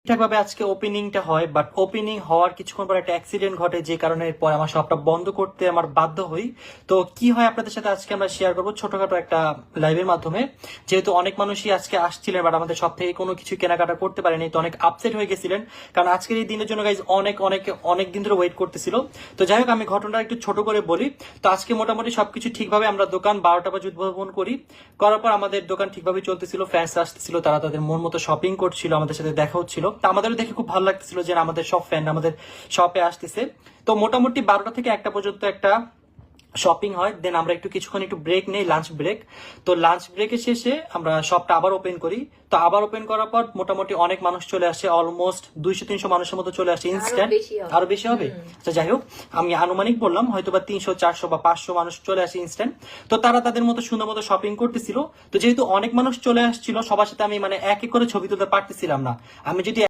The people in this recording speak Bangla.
ঠিকঠাকভাবে আজকে ওপেনিংটা হয়, বাট ওপেনিং হওয়ার কিছুক্ষণ পর একটা অ্যাক্সিডেন্ট ঘটে, যে কারণে পর আমার শপটা বন্ধ করতে আমার বাধ্য হই। তো কি হয় আপনাদের সাথে আজকে আমরা শেয়ার করবো ছোটখাটো একটা লাইভের মাধ্যমে। যেহেতু অনেক মানুষই আজকে আসছিলেন, বাট আমাদের সব থেকে কোনো কিছু কেনাকাটা করতে পারেনি, তো অনেক আপসেট হয়ে গেছিলেন, কারণ আজকের এই দিনের জন্য গাইজ অনেক অনেক অনেক দিন ধরে ওয়েট করতেছিল। তো যাই হোক, আমি ঘটনাটা একটু ছোট করে বলি। তো আজকে মোটামুটি সবকিছু ঠিকভাবে আমরা দোকান 12টা বাজে উদ্বোধন করি। করার পর আমাদের দোকান ঠিকভাবে চলতেছিল, ফ্যান্স আসতেছিল, তারা তাদের মন মতো শপিং করছিল, আমাদের সাথে দেখা হচ্ছিল। তো আমাদেরও দেখে খুব ভালো লাগতেছিল যে না, আমাদের সব ফ্যান আমাদের শপে আসতেছে। তো মোটামুটি 12টা থেকে 1টা পর্যন্ত একটা শপিং হয়, দেন আমরা কিছুক্ষণ একটু ব্রেক নেই, লাঞ্চ ব্রেক। তো লাঞ্চ ব্রেকের শেষে আমরা শপটা আবার ওপেন করি। তো আবার ওপেন করার পর মোটামুটি অনেক মানুষ চলে আসে, অলমোস্ট 200-300 মানুষের মতো চলে আসে ইনস্ট্যান্ট। আরো বেশি হবে। আচ্ছা যাই হোক, আমি আনুমানিক বললাম, হয়তো বা 300, 400 বা 500 মানুষ চলে আসে ইনস্ট্যান্ট। তো তারা তাদের মতো সুন্দর মতো শপিং করতেছিল। তো যেহেতু অনেক মানুষ চলে আসছিল, সবার সাথে আমি মানে এক এক করে ছবি তুলতে পারতেছিলাম না। আমি যদি